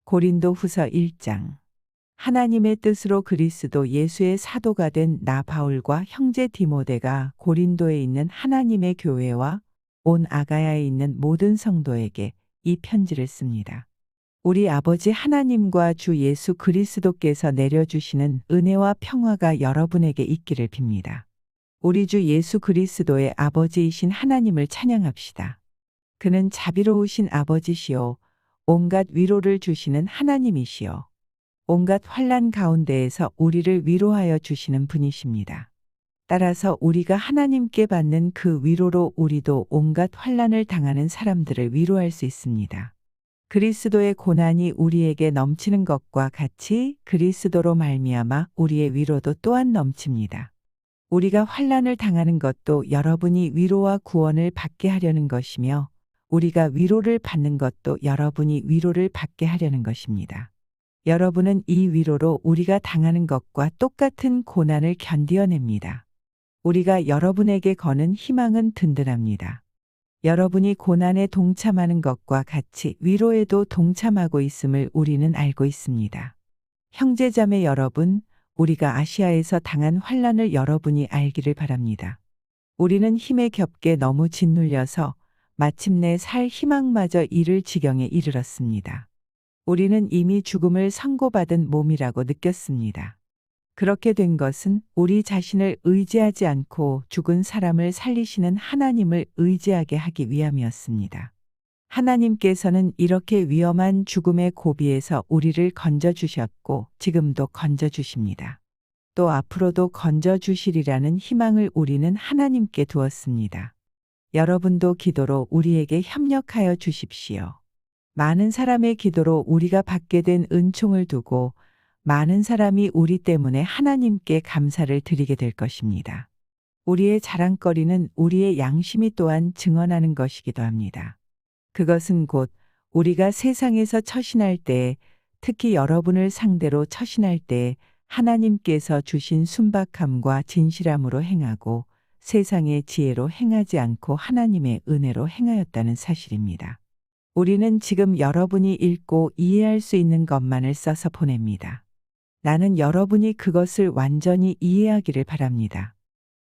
고린도후서 1장. 하나님의 뜻으로 그리스도 예수의 사도가 된 나 바울과 형제 디모데가 고린도에 있는 하나님의 교회와 온 아가야에 있는 모든 성도에게 이 편지를 씁니다. 우리 아버지 하나님과 주 예수 그리스도께서 내려주시는 은혜와 평화가 여러분에게 있기를 빕니다. 우리 주 예수 그리스도의 아버지이신 하나님을 찬양합시다. 그는 자비로우신 아버지시요 온갖 위로를 주시는 하나님이시요 온갖 환난 가운데에서 우리를 위로하여 주시는 분이십니다. 따라서 우리가 하나님께 받는 그 위로로 우리도 온갖 환난을 당하는 사람들을 위로할 수 있습니다. 그리스도의 고난이 우리에게 넘치는 것과 같이 그리스도로 말미암아 우리의 위로도 또한 넘칩니다. 우리가 환난을 당하는 것도 여러분이 위로와 구원을 받게 하려는 것이며 우리가 위로를 받는 것도 여러분이 위로를 받게 하려는 것입니다. 여러분은 이 위로로 우리가 당하는 것과 똑같은 고난을 견디어냅니다. 우리가 여러분에게 거는 희망은 든든합니다. 여러분이 고난에 동참하는 것과 같이 위로에도 동참하고 있음을 우리는 알고 있습니다. 형제자매 여러분, 우리가 아시아에서 당한 환난을 여러분이 알기를 바랍니다. 우리는 힘에 겹게 너무 짓눌려서 마침내 살 희망마저 잃을 지경에 이르렀습니다. 우리는 이미 죽음을 선고받은 몸이라고 느꼈습니다. 그렇게 된 것은 우리 자신을 의지하지 않고 죽은 사람을 살리시는 하나님을 의지하게 하기 위함이었습니다. 하나님께서는 이렇게 위험한 죽음의 고비에서 우리를 건져주셨고 지금도 건져주십니다. 또 앞으로도 건져주시리라는 희망을 우리는 하나님께 두었습니다. 여러분도 기도로 우리에게 협력하여 주십시오. 많은 사람의 기도로 우리가 받게 된 은총을 두고 많은 사람이 우리 때문에 하나님께 감사를 드리게 될 것입니다. 우리의 자랑거리는 우리의 양심이 또한 증언하는 것이기도 합니다. 그것은 곧 우리가 세상에서 처신할 때에, 특히 여러분을 상대로 처신할 때에 하나님께서 주신 순박함과 진실함으로 행하고 세상의 지혜로 행하지 않고 하나님의 은혜로 행하였다는 사실입니다. 우리는 지금 여러분이 읽고 이해할 수 있는 것만을 써서 보냅니다. 나는 여러분이 그것을 완전히 이해하기를 바랍니다.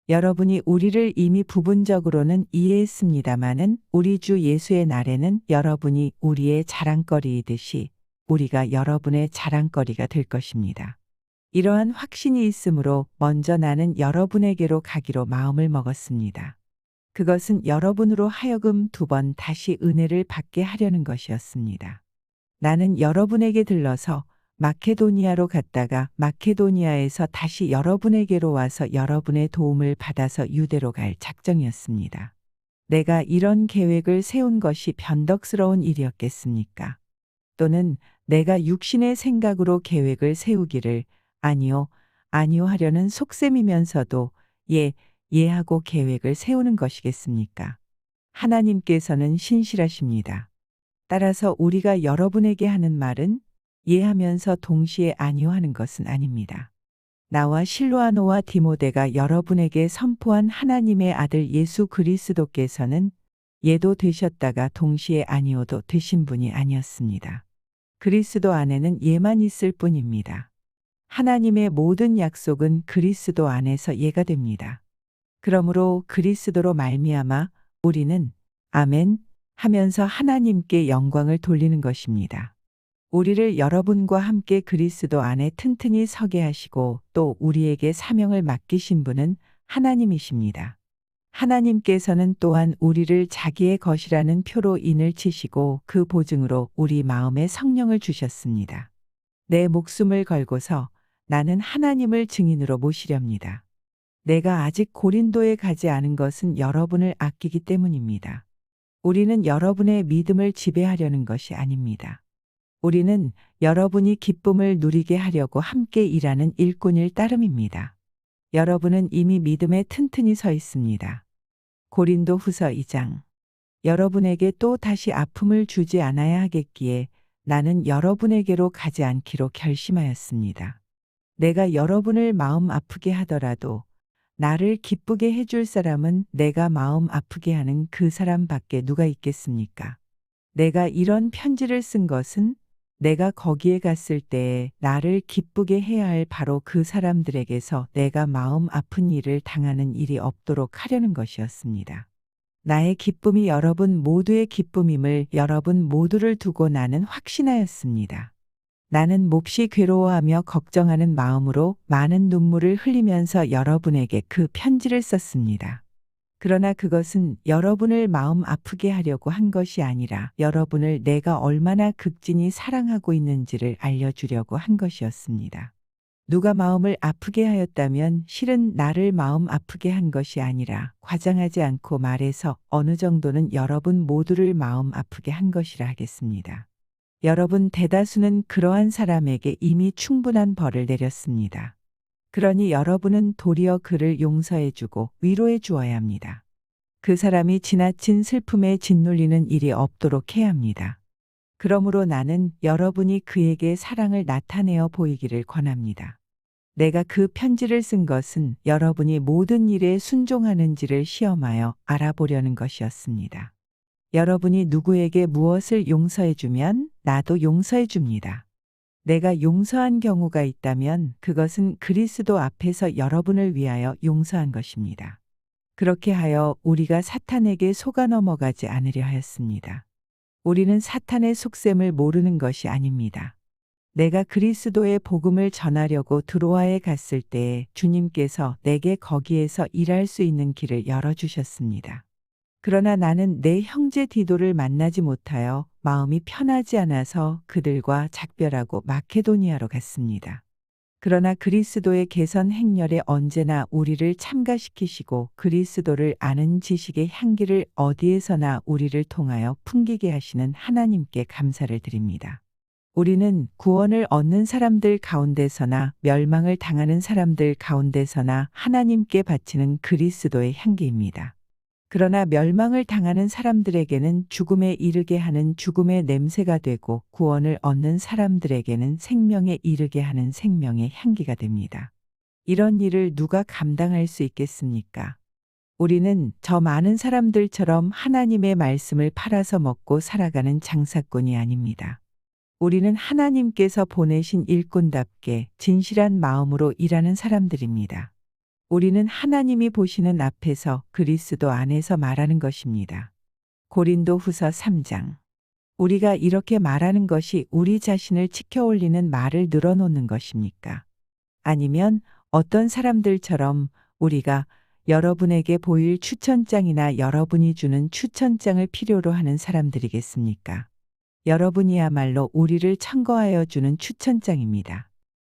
여러분이 우리를 이미 부분적으로는 이해했습니다마는 우리 주 예수의 날에는 여러분이 우리의 자랑거리이듯이 우리가 여러분의 자랑거리가 될 것입니다. 이러한 확신이 있으므로 먼저 나는 여러분에게로 가기로 마음을 먹었습니다. 그것은 여러분으로 하여금 2번 다시 은혜를 받게 하려는 것이었습니다. 나는 여러분에게 들러서 마케도니아로 갔다가 마케도니아에서 다시 여러분에게로 와서 여러분의 도움을 받아서 유대로 갈 작정이었습니다. 내가 이런 계획을 세운 것이 변덕스러운 일이었겠습니까? 또는 내가 육신의 생각으로 계획을 세우기를 아니요 하려는 속셈이면서도 예 하고 계획을 세우는 것이겠습니까? 하나님께서는 신실하십니다. 따라서 우리가 여러분에게 하는 말은 예 하면서 동시에 아니요 하는 것은 아닙니다. 나와 실로아노와 디모데가 여러분에게 선포한 하나님의 아들 예수 그리스도께서는 예도 되셨다가 동시에 아니요도 되신 분이 아니었습니다. 그리스도 안에는 예만 있을 뿐입니다. 하나님의 모든 약속은 그리스도 안에서 예가 됩니다. 그러므로 그리스도로 말미암아 우리는 아멘 하면서 하나님께 영광을 돌리는 것입니다. 우리를 여러분과 함께 그리스도 안에 튼튼히 서게 하시고 또 우리에게 사명을 맡기신 분은 하나님이십니다. 하나님께서는 또한 우리를 자기의 것이라는 표로 인을 치시고 그 보증으로 우리 마음에 성령을 주셨습니다. 내 목숨을 걸고서 나는 하나님을 증인으로 모시렵니다. 내가 아직 고린도에 가지 않은 것은 여러분을 아끼기 때문입니다. 우리는 여러분의 믿음을 지배하려는 것이 아닙니다. 우리는 여러분이 기쁨을 누리게 하려고 함께 일하는 일꾼일 따름입니다. 여러분은 이미 믿음에 튼튼히 서 있습니다. 고린도후서 2장. 여러분에게 또 다시 아픔을 주지 않아야 하겠기에 나는 여러분에게로 가지 않기로 결심하였습니다. 내가 여러분을 마음 아프게 하더라도 나를 기쁘게 해줄 사람은 내가 마음 아프게 하는 그 사람밖에 누가 있겠습니까? 내가 이런 편지를 쓴 것은 내가 거기에 갔을 때에 나를 기쁘게 해야 할 바로 그 사람들에게서 내가 마음 아픈 일을 당하는 일이 없도록 하려는 것이었습니다. 나의 기쁨이 여러분 모두의 기쁨임을 여러분 모두를 두고 나는 확신하였습니다. 나는 몹시 괴로워하며 걱정하는 마음으로 많은 눈물을 흘리면서 여러분에게 그 편지를 썼습니다. 그러나 그것은 여러분을 마음 아프게 하려고 한 것이 아니라 여러분을 내가 얼마나 극진히 사랑하고 있는지를 알려주려고 한 것이었습니다. 누가 마음을 아프게 하였다면 실은 나를 마음 아프게 한 것이 아니라 과장하지 않고 말해서 어느 정도는 여러분 모두를 마음 아프게 한 것이라 하겠습니다. 여러분 대다수는 그러한 사람에게 이미 충분한 벌을 내렸습니다. 그러니 여러분은 도리어 그를 용서해주고 위로해 주어야 합니다. 그 사람이 지나친 슬픔에 짓눌리는 일이 없도록 해야 합니다. 그러므로 나는 여러분이 그에게 사랑을 나타내어 보이기를 권합니다. 내가 그 편지를 쓴 것은 여러분이 모든 일에 순종하는지를 시험하여 알아보려는 것이었습니다. 여러분이 누구에게 무엇을 용서해주면 나도 용서해줍니다. 내가 용서한 경우가 있다면 그것은 그리스도 앞에서 여러분을 위하여 용서한 것입니다. 그렇게 하여 우리가 사탄에게 속아 넘어가지 않으려 하였습니다. 우리는 사탄의 속셈을 모르는 것이 아닙니다. 내가 그리스도의 복음을 전하려고 드로아에 갔을 때에 주님께서 내게 거기에서 일할 수 있는 길을 열어주셨습니다. 그러나 나는 내 형제 디도를 만나지 못하여 마음이 편하지 않아서 그들과 작별하고 마케도니아로 갔습니다. 그러나 그리스도의 개선 행렬에 언제나 우리를 참가시키시고 그리스도를 아는 지식의 향기를 어디에서나 우리를 통하여 풍기게 하시는 하나님께 감사를 드립니다. 우리는 구원을 얻는 사람들 가운데서나 멸망을 당하는 사람들 가운데서나 하나님께 바치는 그리스도의 향기입니다. 그러나 멸망을 당하는 사람들에게는 죽음에 이르게 하는 죽음의 냄새가 되고 구원을 얻는 사람들에게는 생명에 이르게 하는 생명의 향기가 됩니다. 이런 일을 누가 감당할 수 있겠습니까? 우리는 저 많은 사람들처럼 하나님의 말씀을 팔아서 먹고 살아가는 장사꾼이 아닙니다. 우리는 하나님께서 보내신 일꾼답게 진실한 마음으로 일하는 사람들입니다. 우리는 하나님이 보시는 앞에서 그리스도 안에서 말하는 것입니다. 고린도 후서 3장. 우리가 이렇게 말하는 것이 우리 자신을 치켜 올리는 말을 늘어놓는 것입니까? 아니면 어떤 사람들처럼 우리가 여러분에게 보일 추천장이나 여러분이 주는 추천장을 필요로 하는 사람들이겠습니까? 여러분이야말로 우리를 청거하여 주는 추천장입니다.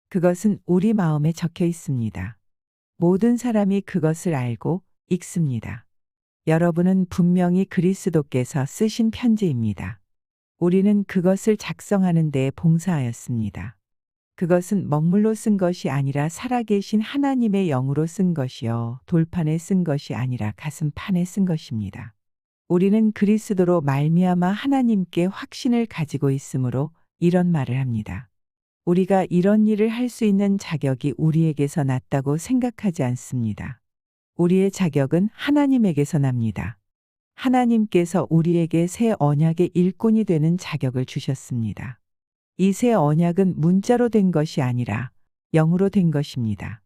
그것은 우리 마음에 적혀 있습니다. 모든 사람이 그것을 알고 읽습니다. 여러분은 분명히 그리스도께서 쓰신 편지입니다. 우리는 그것을 작성하는 데에 봉사하였습니다. 그것은 먹물로 쓴 것이 아니라 살아계신 하나님의 영으로 쓴 것이요 돌판에 쓴 것이 아니라 가슴판에 쓴 것입니다. 우리는 그리스도로 말미암아 하나님께 확신을 가지고 있으므로 이런 말을 합니다. 우리가 이런 일을 할 수 있는 자격이 우리에게서 났다고 생각하지 않습니다. 우리의 자격은 하나님에게서 납니다. 하나님께서 우리에게 새 언약의 일꾼이 되는 자격을 주셨습니다. 이 새 언약은 문자로 된 것이 아니라 영으로 된 것입니다.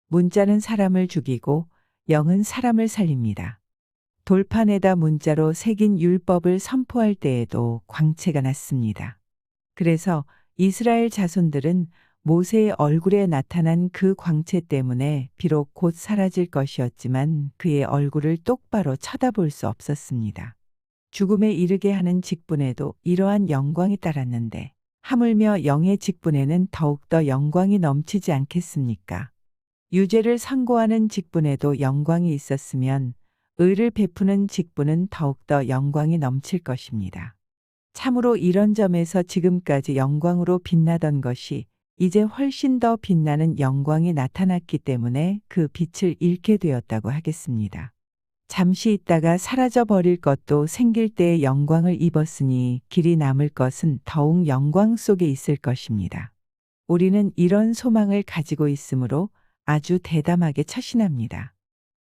문자는 사람을 죽이고 영은 사람을 살립니다. 돌판에다 문자로 새긴 율법을 선포할 때에도 광채가 났습니다. 그래서 이스라엘 자손들은 모세의 얼굴에 나타난 그 광채 때문에 비록 곧 사라질 것이었지만 그의 얼굴을 똑바로 쳐다볼 수 없었습니다. 죽음에 이르게 하는 직분에도 이러한 영광이 따랐는데 하물며 영의 직분에는 더욱더 영광이 넘치지 않겠습니까? 유죄를 선고하는 직분에도 영광이 있었으면 의를 베푸는 직분은 더욱더 영광이 넘칠 것입니다. 참으로 이런 점에서 지금까지 영광으로 빛나던 것이 이제 훨씬 더 빛나는 영광이 나타났기 때문에 그 빛을 잃게 되었다고 하겠습니다. 잠시 있다가 사라져 버릴 것도 생길 때의 영광을 입었으니 길이 남을 것은 더욱 영광 속에 있을 것입니다. 우리는 이런 소망을 가지고 있으므로 아주 대담하게 처신합니다.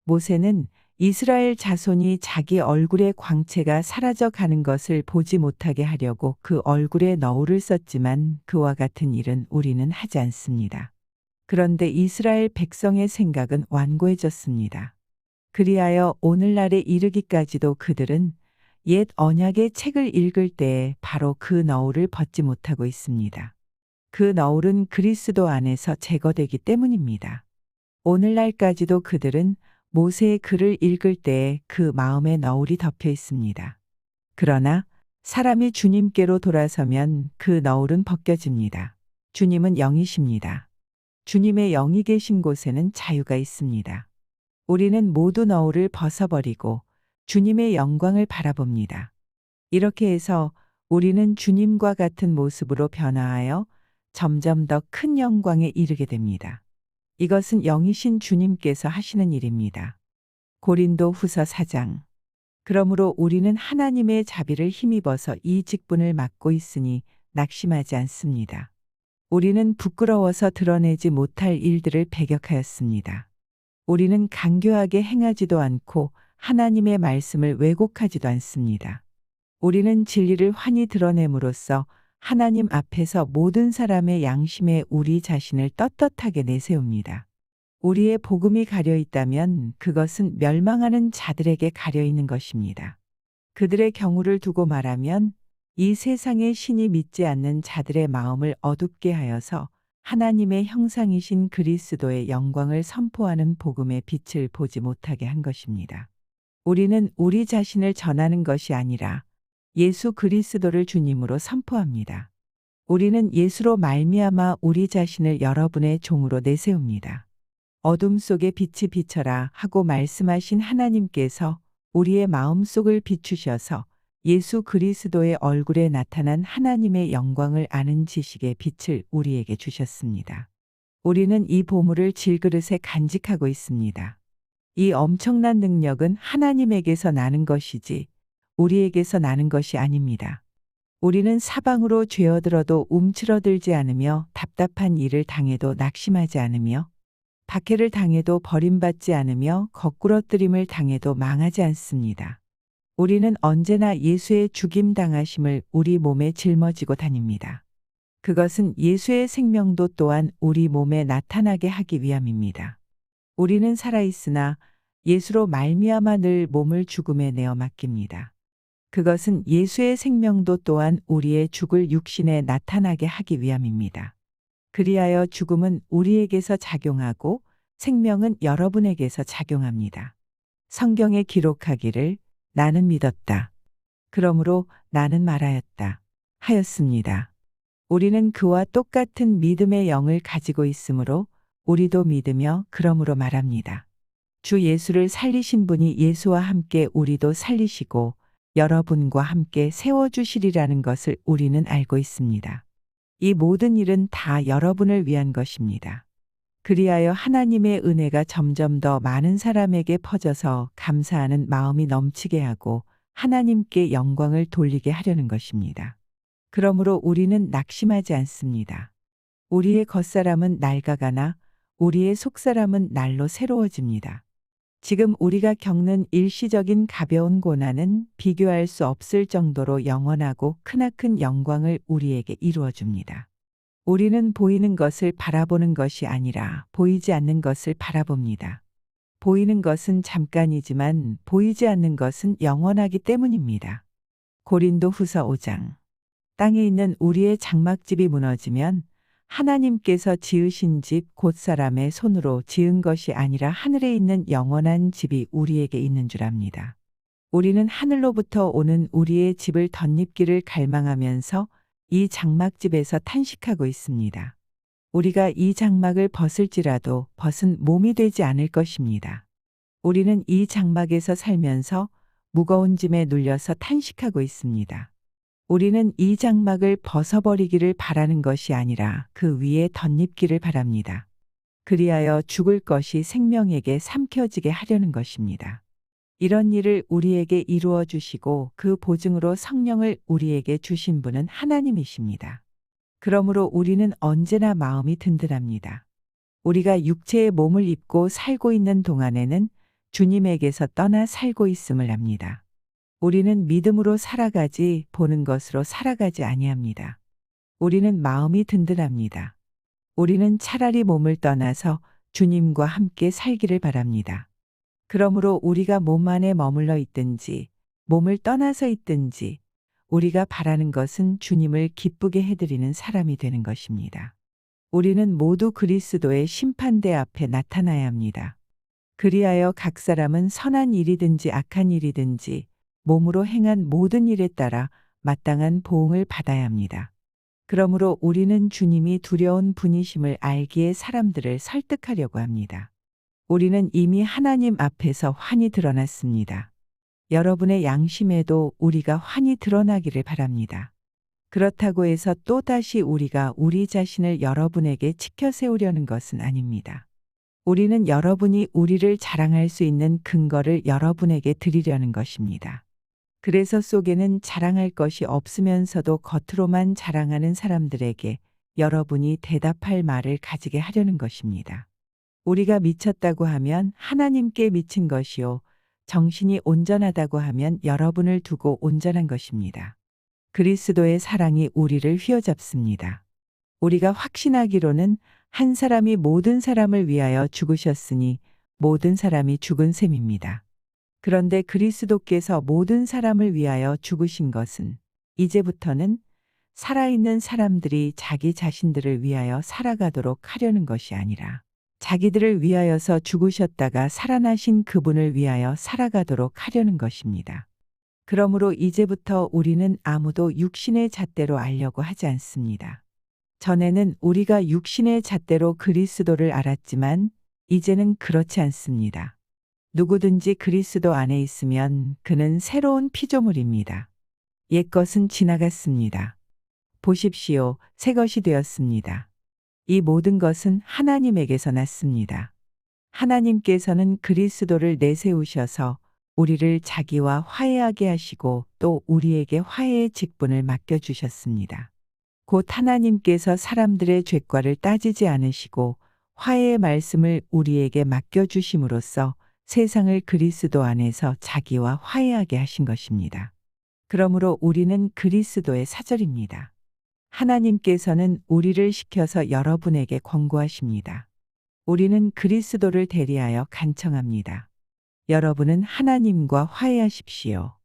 모세는 이스라엘 자손이 자기 얼굴의 광채가 사라져 가는 것을 보지 못하게 하려고 그 얼굴에 너울을 썼지만 그와 같은 일은 우리는 하지 않습니다. 그런데 이스라엘 백성의 생각은 완고해졌습니다. 그리하여 오늘날에 이르기까지도 그들은 옛 언약의 책을 읽을 때에 바로 그 너울을 벗지 못하고 있습니다. 그 너울은 그리스도 안에서 제거되기 때문입니다. 오늘날까지도 그들은 모세의 글을 읽을 때에 그 마음의 너울이 덮여 있습니다. 그러나 사람이 주님께로 돌아서면 그 너울은 벗겨집니다. 주님은 영이십니다. 주님의 영이 계신 곳에는 자유가 있습니다. 우리는 모두 너울을 벗어버리고 주님의 영광을 바라봅니다. 이렇게 해서 우리는 주님과 같은 모습으로 변화하여 점점 더 큰 영광에 이르게 됩니다. 이것은 영이신 주님께서 하시는 일입니다. 고린도 후서 4장. 그러므로 우리는 하나님의 자비를 힘입어서 이 직분을 맡고 있으니 낙심하지 않습니다. 우리는 부끄러워서 드러내지 못할 일들을 배격하였습니다. 우리는 간교하게 행하지도 않고 하나님의 말씀을 왜곡하지도 않습니다. 우리는 진리를 환히 드러냄으로써 하나님 앞에서 모든 사람의 양심에 우리 자신을 떳떳하게 내세웁니다. 우리의 복음이 가려 있다면 그것은 멸망하는 자들에게 가려 있는 것입니다. 그들의 경우를 두고 말하면 이 세상의 신이 믿지 않는 자들의 마음을 어둡게 하여서 하나님의 형상이신 그리스도의 영광을 선포하는 복음의 빛을 보지 못하게 한 것입니다. 우리는 우리 자신을 전하는 것이 아니라 예수 그리스도를 주님으로 선포합니다. 우리는 예수로 말미암아 우리 자신을 여러분의 종으로 내세웁니다. 어둠 속에 빛이 비쳐라 하고 말씀하신 하나님께서 우리의 마음속을 비추셔서 예수 그리스도의 얼굴에 나타난 하나님의 영광을 아는 지식의 빛을 우리에게 주셨습니다. 우리는 이 보물을 질그릇에 간직하고 있습니다. 이 엄청난 능력은 하나님에게서 나는 것이지 우리에게서 나는 것이 아닙니다. 우리는 사방으로 죄어들어도 움츠러들지 않으며 답답한 일을 당해도 낙심하지 않으며 박해를 당해도 버림받지 않으며 거꾸러뜨림을 당해도 망하지 않습니다. 우리는 언제나 예수의 죽임 당하심을 우리 몸에 짊어지고 다닙니다. 그것은 예수의 생명도 또한 우리 몸에 나타나게 하기 위함입니다. 우리는 살아있으나 예수로 말미암아 늘 몸을 죽음에 내어 맡깁니다. 그것은 예수의 생명도 또한 우리의 죽을 육신에 나타나게 하기 위함입니다. 그리하여 죽음은 우리에게서 작용하고 생명은 여러분에게서 작용합니다. 성경에 기록하기를 나는 믿었다. 그러므로 나는 말하였다. 하였습니다. 우리는 그와 똑같은 믿음의 영을 가지고 있으므로 우리도 믿으며 그러므로 말합니다. 주 예수를 살리신 분이 예수와 함께 우리도 살리시고 여러분과 함께 세워주시리라는 것을 우리는 알고 있습니다. 이 모든 일은 다 여러분을 위한 것입니다. 그리하여 하나님의 은혜가 점점 더 많은 사람에게 퍼져서 감사하는 마음이 넘치게 하고 하나님께 영광을 돌리게 하려는 것입니다. 그러므로 우리는 낙심하지 않습니다. 우리의 겉사람은 낡아가나 우리의 속사람은 날로 새로워집니다. 지금 우리가 겪는 일시적인 가벼운 고난은 비교할 수 없을 정도로 영원하고 크나큰 영광을 우리에게 이루어 줍니다. 우리는 보이는 것을 바라보는 것이 아니라 보이지 않는 것을 바라봅니다. 보이는 것은 잠깐이지만 보이지 않는 것은 영원하기 때문입니다. 고린도 후서 5장. 땅에 있는 우리의 장막집이 무너지면 하나님께서 지으신 집 곧 사람의 손으로 지은 것이 아니라 하늘에 있는 영원한 집이 우리에게 있는 줄 압니다. 우리는 하늘로부터 오는 우리의 집을 덧입기를 갈망하면서 이 장막집에서 탄식하고 있습니다. 우리가 이 장막을 벗을지라도 벗은 몸이 되지 않을 것입니다. 우리는 이 장막에서 살면서 무거운 짐에 눌려서 탄식하고 있습니다. 우리는 이 장막을 벗어버리기를 바라는 것이 아니라 그 위에 덧입기를 바랍니다. 그리하여 죽을 것이 생명에게 삼켜지게 하려는 것입니다. 이런 일을 우리에게 이루어 주시고 그 보증으로 성령을 우리에게 주신 분은 하나님이십니다. 그러므로 우리는 언제나 마음이 든든합니다. 우리가 육체의 몸을 입고 살고 있는 동안에는 주님에게서 떠나 살고 있음을 압니다. 우리는 믿음으로 살아가지 보는 것으로 살아가지 아니합니다. 우리는 마음이 든든합니다. 우리는 차라리 몸을 떠나서 주님과 함께 살기를 바랍니다. 그러므로 우리가 몸 안에 머물러 있든지 몸을 떠나서 있든지 우리가 바라는 것은 주님을 기쁘게 해드리는 사람이 되는 것입니다. 우리는 모두 그리스도의 심판대 앞에 나타나야 합니다. 그리하여 각 사람은 선한 일이든지 악한 일이든지 몸으로 행한 모든 일에 따라 마땅한 보응을 받아야 합니다. 그러므로 우리는 주님이 두려운 분이심을 알기에 사람들을 설득하려고 합니다. 우리는 이미 하나님 앞에서 환히 드러났습니다. 여러분의 양심에도 우리가 환히 드러나기를 바랍니다. 그렇다고 해서 또다시 우리가 우리 자신을 여러분에게 치켜 세우려는 것은 아닙니다. 우리는 여러분이 우리를 자랑할 수 있는 근거를 여러분에게 드리려는 것입니다. 그래서 속에는 자랑할 것이 없으면서도 겉으로만 자랑하는 사람들에게 여러분이 대답할 말을 가지게 하려는 것입니다. 우리가 미쳤다고 하면 하나님께 미친 것이요. 정신이 온전하다고 하면 여러분을 두고 온전한 것입니다. 그리스도의 사랑이 우리를 휘어잡습니다. 우리가 확신하기로는 한 사람이 모든 사람을 위하여 죽으셨으니 모든 사람이 죽은 셈입니다. 그런데 그리스도께서 모든 사람을 위하여 죽으신 것은 이제부터는 살아있는 사람들이 자기 자신들을 위하여 살아가도록 하려는 것이 아니라 자기들을 위하여서 죽으셨다가 살아나신 그분을 위하여 살아가도록 하려는 것입니다. 그러므로 이제부터 우리는 아무도 육신의 잣대로 알려고 하지 않습니다. 전에는 우리가 육신의 잣대로 그리스도를 알았지만 이제는 그렇지 않습니다. 누구든지 그리스도 안에 있으면 그는 새로운 피조물입니다. 옛것은 지나갔습니다. 보십시오, 새 것이 되었습니다. 이 모든 것은 하나님에게서 났습니다. 하나님께서는 그리스도를 내세우셔서 우리를 자기와 화해하게 하시고 또 우리에게 화해의 직분을 맡겨주셨습니다. 곧 하나님께서 사람들의 죄과를 따지지 않으시고 화해의 말씀을 우리에게 맡겨주심으로써 세상을 그리스도 안에서 자기와 화해하게 하신 것입니다. 그러므로 우리는 그리스도의 사절입니다. 하나님께서는 우리를 시켜서 여러분에게 권고하십니다. 우리는 그리스도를 대리하여 간청합니다. 여러분은 하나님과 화해하십시오.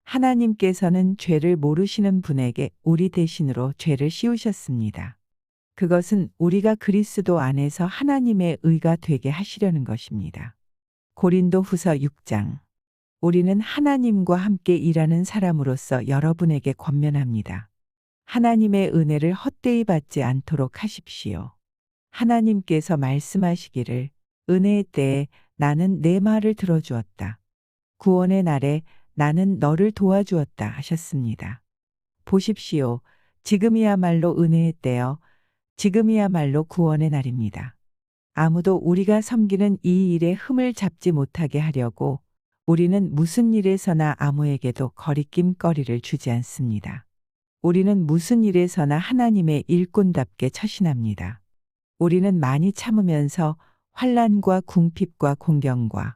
하나님께서는 죄를 모르시는 분에게 우리 대신으로 죄를 씌우셨습니다. 그것은 우리가 그리스도 안에서 하나님의 의가 되게 하시려는 것입니다. 고린도후서 6장. 우리는 하나님과 함께 일하는 사람으로서 여러분에게 권면합니다. 하나님의 은혜를 헛되이 받지 않도록 하십시오. 하나님께서 말씀하시기를 은혜의 때에 나는 내 말을 들어주었다. 구원의 날에 나는 너를 도와주었다 하셨습니다. 보십시오. 지금이야말로 은혜의 때요. 지금이야말로 구원의 날입니다. 아무도 우리가 섬기는 이 일에 흠을 잡지 못하게 하려고 우리는 무슨 일에서나 아무에게도 거리낌거리를 주지 않습니다. 우리는 무슨 일에서나 하나님의 일꾼답게 처신합니다. 우리는 많이 참으면서 환난과 궁핍과 공경과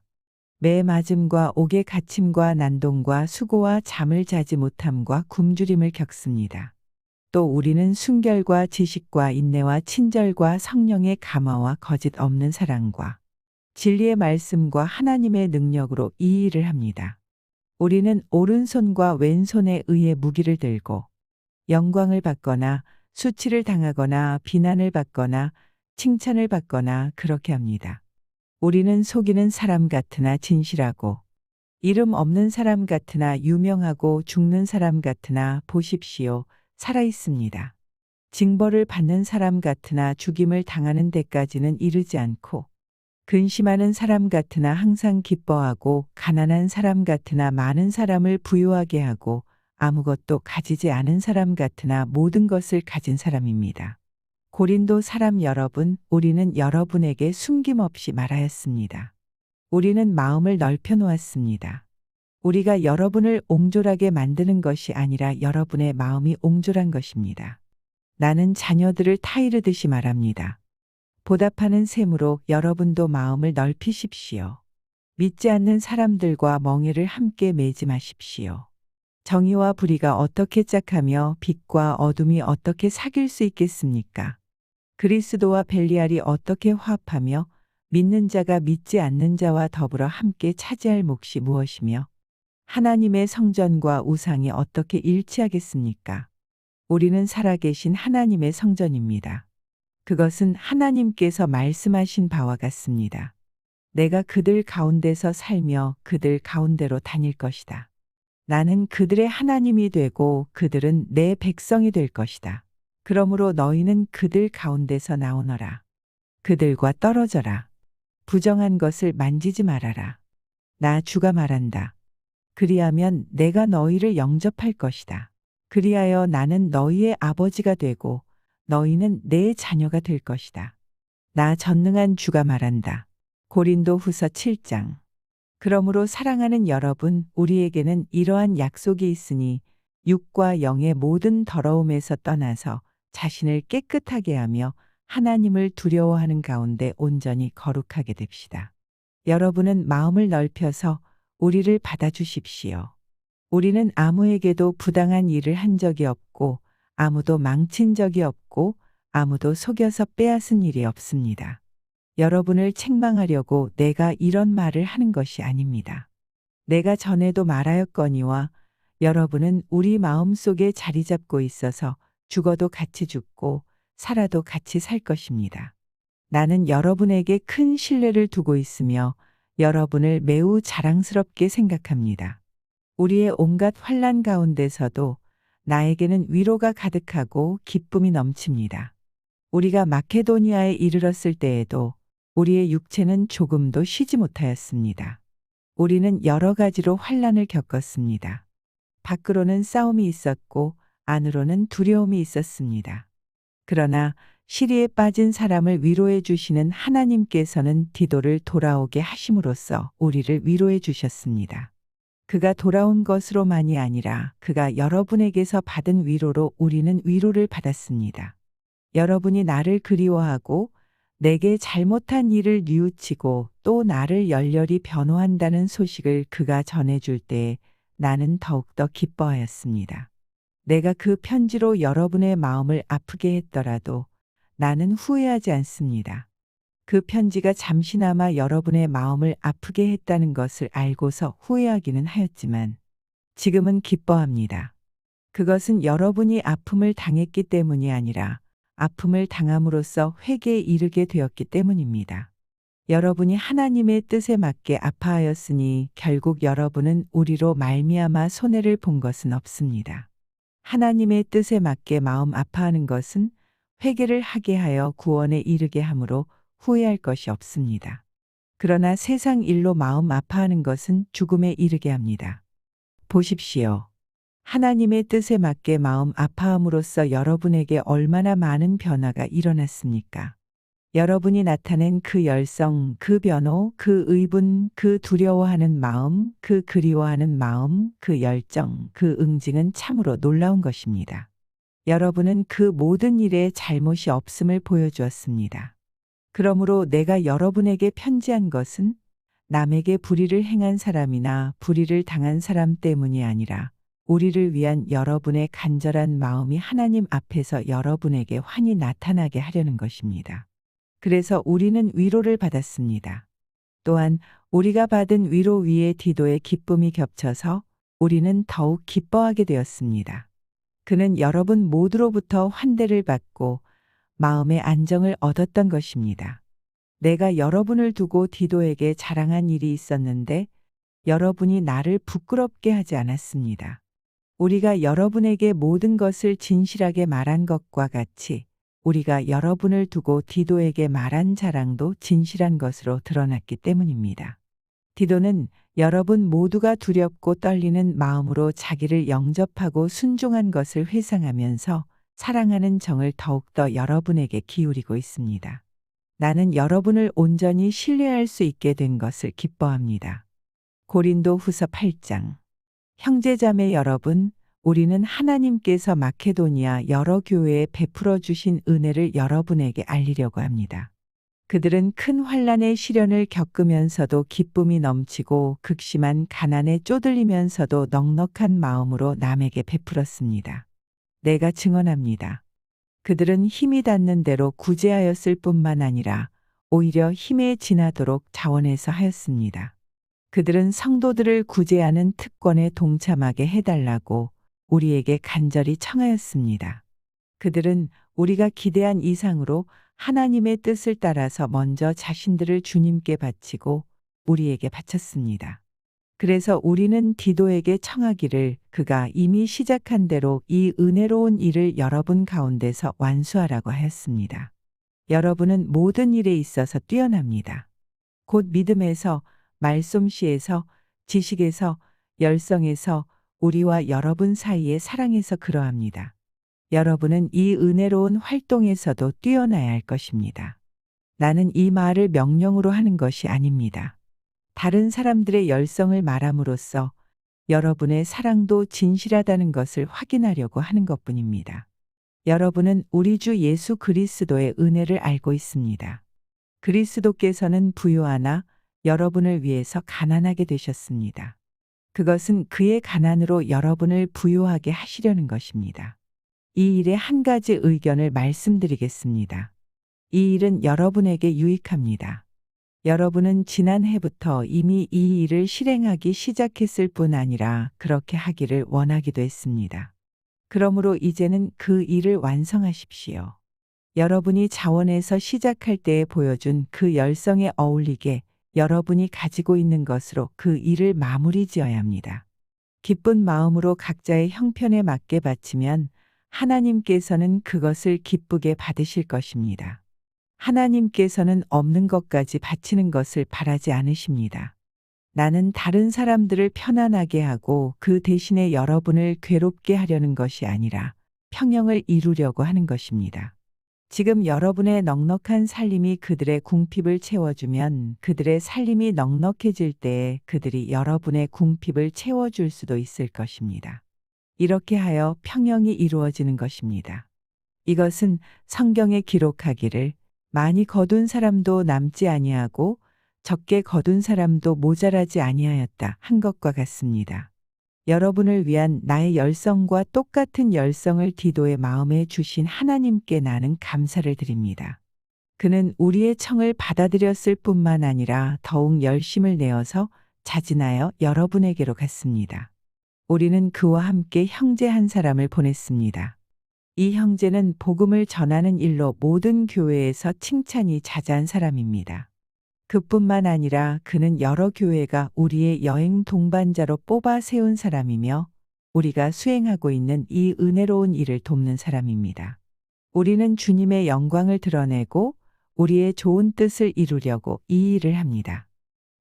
매 맞음과 옥의 갇힘과 난동과 수고와 잠을 자지 못함과 굶주림을 겪습니다. 또 우리는 순결과 지식과 인내와 친절과 성령의 감화와 거짓 없는 사랑과 진리의 말씀과 하나님의 능력으로 이 일을 합니다. 우리는 오른손과 왼손에 의해 무기를 들고 영광을 받거나 수치를 당하거나 비난을 받거나 칭찬을 받거나 그렇게 합니다. 우리는 속이는 사람 같으나 진실하고 이름 없는 사람 같으나 유명하고 죽는 사람 같으나 보십시오. 살아 있습니다. 징벌을 받는 사람 같으나 죽임을 당하는 데까지는 이르지 않고 근심하는 사람 같으나 항상 기뻐하고 가난한 사람 같으나 많은 사람을 부유하게 하고 아무것도 가지지 않은 사람 같으나 모든 것을 가진 사람입니다. 고린도 사람 여러분, 우리는 여러분에게 숨김없이 말하였습니다. 우리는 마음을 넓혀 놓았습니다. 우리가 여러분을 옹졸하게 만드는 것이 아니라 여러분의 마음이 옹졸한 것입니다. 나는 자녀들을 타이르듯이 말합니다. 보답하는 셈으로 여러분도 마음을 넓히십시오. 믿지 않는 사람들과 멍에를 함께 매지 마십시오. 정의와 불의가 어떻게 짝하며 빛과 어둠이 어떻게 사귈 수 있겠습니까? 그리스도와 벨리알이 어떻게 화합하며 믿는 자가 믿지 않는 자와 더불어 함께 차지할 몫이 무엇이며 하나님의 성전과 우상이 어떻게 일치하겠습니까? 우리는 살아계신 하나님의 성전입니다. 그것은 하나님께서 말씀하신 바와 같습니다. 내가 그들 가운데서 살며 그들 가운데로 다닐 것이다. 나는 그들의 하나님이 되고 그들은 내 백성이 될 것이다. 그러므로 너희는 그들 가운데서 나오너라. 그들과 떨어져라. 부정한 것을 만지지 말아라. 나 주가 말한다. 그리하면 내가 너희를 영접할 것이다. 그리하여 나는 너희의 아버지가 되고 너희는 내 자녀가 될 것이다. 나 전능한 주가 말한다. 고린도 후서 7장. 그러므로 사랑하는 여러분, 우리에게는 이러한 약속이 있으니 육과 영의 모든 더러움에서 떠나서 자신을 깨끗하게 하며 하나님을 두려워하는 가운데 온전히 거룩하게 됩시다. 여러분은 마음을 넓혀서 우리를 받아주십시오. 우리는 아무에게도 부당한 일을 한 적이 없고 아무도 망친 적이 없고 아무도 속여서 빼앗은 일이 없습니다. 여러분을 책망하려고 내가 이런 말을 하는 것이 아닙니다. 내가 전에도 말하였거니와 여러분은 우리 마음속에 자리 잡고 있어서 죽어도 같이 죽고 살아도 같이 살 것입니다. 나는 여러분에게 큰 신뢰를 두고 있으며 여러분을 매우 자랑스럽게 생각합니다. 우리의 온갖 환난 가운데서도 나에게는 위로가 가득하고 기쁨이 넘칩니다. 우리가 마케도니아에 이르렀을 때에도 우리의 육체는 조금도 쉬지 못하였습니다. 우리는 여러 가지로 환난을 겪었습니다. 밖으로는 싸움이 있었고 안으로는 두려움이 있었습니다. 그러나 시리에 빠진 사람을 위로해 주시는 하나님께서는 디도를 돌아오게 하심으로써 우리를 위로해 주셨습니다. 그가 돌아온 것으로만이 아니라 그가 여러분에게서 받은 위로로 우리는 위로를 받았습니다. 여러분이 나를 그리워하고 내게 잘못한 일을 뉘우치고 또 나를 열렬히 변호한다는 소식을 그가 전해줄 때에 나는 더욱더 기뻐하였습니다. 내가 그 편지로 여러분의 마음을 아프게 했더라도 나는 후회하지 않습니다. 그 편지가 잠시나마 여러분의 마음을 아프게 했다는 것을 알고서 후회하기는 하였지만 지금은 기뻐합니다. 그것은 여러분이 아픔을 당했기 때문이 아니라 아픔을 당함으로써 회개에 이르게 되었기 때문입니다. 여러분이 하나님의 뜻에 맞게 아파하였으니 결국 여러분은 우리로 말미암아 손해를 본 것은 없습니다. 하나님의 뜻에 맞게 마음 아파하는 것은 회개를 하게 하여 구원에 이르게 하므로 후회할 것이 없습니다. 그러나 세상 일로 마음 아파하는 것은 죽음에 이르게 합니다. 보십시오. 하나님의 뜻에 맞게 마음 아파함으로써 여러분에게 얼마나 많은 변화가 일어났습니까? 여러분이 나타낸 그 열성, 그 변호, 그 의분, 그 두려워하는 마음, 그 그리워하는 마음, 그 열정, 그 응징은 참으로 놀라운 것입니다. 여러분은 그 모든 일에 잘못이 없음을 보여주었습니다. 그러므로 내가 여러분에게 편지한 것은 남에게 불의를 행한 사람이나 불의를 당한 사람 때문이 아니라 우리를 위한 여러분의 간절한 마음이 하나님 앞에서 여러분에게 환히 나타나게 하려는 것입니다. 그래서 우리는 위로를 받았습니다. 또한 우리가 받은 위로 위에 디도의 기쁨이 겹쳐서 우리는 더욱 기뻐하게 되었습니다. 그는 여러분 모두로부터 환대를 받고 마음의 안정을 얻었던 것입니다. 내가 여러분을 두고 디도에게 자랑한 일이 있었는데 여러분이 나를 부끄럽게 하지 않았습니다. 우리가 여러분에게 모든 것을 진실하게 말한 것과 같이 우리가 여러분을 두고 디도에게 말한 자랑도 진실한 것으로 드러났기 때문입니다. 디도는 여러분 모두가 두렵고 떨리는 마음으로 자기를 영접하고 순종한 것을 회상하면서 사랑하는 정을 더욱더 여러분에게 기울이고 있습니다. 나는 여러분을 온전히 신뢰할 수 있게 된 것을 기뻐합니다. 고린도 후서 8장. 형제자매 여러분, 우리는 하나님께서 마케도니아 여러 교회에 베풀어 주신 은혜를 여러분에게 알리려고 합니다. 그들은 큰 환난의 시련을 겪으면서도 기쁨이 넘치고 극심한 가난에 쪼들리면서도 넉넉한 마음으로 남에게 베풀었습니다. 내가 증언합니다. 그들은 힘이 닿는 대로 구제하였을 뿐만 아니라 오히려 힘에 지나도록 자원해서 하였습니다. 그들은 성도들을 구제하는 특권에 동참하게 해달라고 우리에게 간절히 청하였습니다. 그들은 우리가 기대한 이상으로 하나님의 뜻을 따라서 먼저 자신들을 주님께 바치고 우리에게 바쳤습니다. 그래서 우리는 디도에게 청하기를 그가 이미 시작한 대로 이 은혜로운 일을 여러분 가운데서 완수하라고 하였습니다. 여러분은 모든 일에 있어서 뛰어납니다. 곧 믿음에서, 말솜씨에서, 지식에서, 열성에서, 우리와 여러분 사이의 사랑에서 그러합니다. 여러분은 이 은혜로운 활동에서도 뛰어나야 할 것입니다. 나는 이 말을 명령으로 하는 것이 아닙니다. 다른 사람들의 열성을 말함으로써 여러분의 사랑도 진실하다는 것을 확인하려고 하는 것뿐입니다. 여러분은 우리 주 예수 그리스도의 은혜를 알고 있습니다. 그리스도께서는 부요하나 여러분을 위해서 가난하게 되셨습니다. 그것은 그의 가난으로 여러분을 부요하게 하시려는 것입니다. 이 일에 한 가지 의견을 말씀드리겠습니다. 이 일은 여러분에게 유익합니다. 여러분은 지난해부터 이미 이 일을 실행하기 시작했을 뿐 아니라 그렇게 하기를 원하기도 했습니다. 그러므로 이제는 그 일을 완성하십시오. 여러분이 자원에서 시작할 때에 보여준 그 열성에 어울리게 여러분이 가지고 있는 것으로 그 일을 마무리 지어야 합니다. 기쁜 마음으로 각자의 형편에 맞게 바치면 하나님께서는 그것을 기쁘게 받으실 것입니다. 하나님께서는 없는 것까지 바치는 것을 바라지 않으십니다. 나는 다른 사람들을 편안하게 하고 그 대신에 여러분을 괴롭게 하려는 것이 아니라 평형을 이루려고 하는 것입니다. 지금 여러분의 넉넉한 살림이 그들의 궁핍을 채워주면 그들의 살림이 넉넉해질 때에 그들이 여러분의 궁핍을 채워줄 수도 있을 것입니다. 이렇게 하여 평형이 이루어지는 것입니다. 이것은 성경에 기록하기를 많이 거둔 사람도 남지 아니하고 적게 거둔 사람도 모자라지 아니하였다 한 것과 같습니다. 여러분을 위한 나의 열성과 똑같은 열성을 디도의 마음에 주신 하나님께 나는 감사를 드립니다. 그는 우리의 청을 받아들였을 뿐만 아니라 더욱 열심을 내어서 자진하여 여러분에게로 갔습니다. 우리는 그와 함께 형제 한 사람을 보냈습니다. 이 형제는 복음을 전하는 일로 모든 교회에서 칭찬이 자자한 사람입니다. 그뿐만 아니라 그는 여러 교회가 우리의 여행 동반자로 뽑아 세운 사람이며 우리가 수행하고 있는 이 은혜로운 일을 돕는 사람입니다. 우리는 주님의 영광을 드러내고 우리의 좋은 뜻을 이루려고 이 일을 합니다.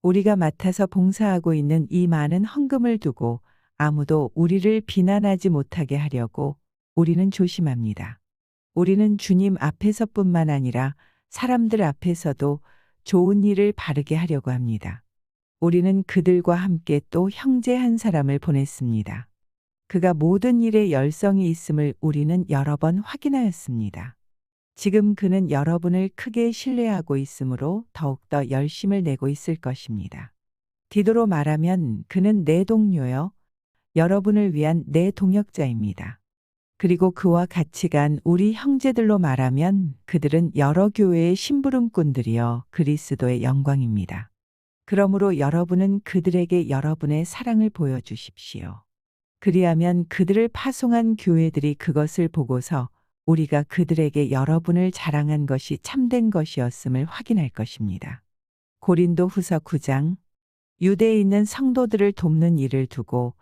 우리가 맡아서 봉사하고 있는 이 많은 헌금을 두고 아무도 우리를 비난하지 못하게 하려고 우리는 조심합니다. 우리는 주님 앞에서뿐만 아니라 사람들 앞에서도 좋은 일을 바르게 하려고 합니다. 우리는 그들과 함께 또 형제 한 사람을 보냈습니다. 그가 모든 일에 열성이 있음을 우리는 여러 번 확인하였습니다. 지금 그는 여러분을 크게 신뢰하고 있으므로 더욱더 열심을 내고 있을 것입니다. 디도로 말하면 그는 내 동료여, 여러분을 위한 내 동역자입니다. 그리고 그와 같이 간 우리 형제들로 말하면 그들은 여러 교회의 심부름꾼들이여 그리스도의 영광입니다. 그러므로 여러분은 그들에게 여러분의 사랑을 보여주십시오. 그리하면 그들을 파송한 교회들이 그것을 보고서 우리가 그들에게 여러분을 자랑한 것이 참된 것이었음을 확인할 것입니다. 고린도 후서 9장. 유대에 있는 성도들을 돕는 일을 두고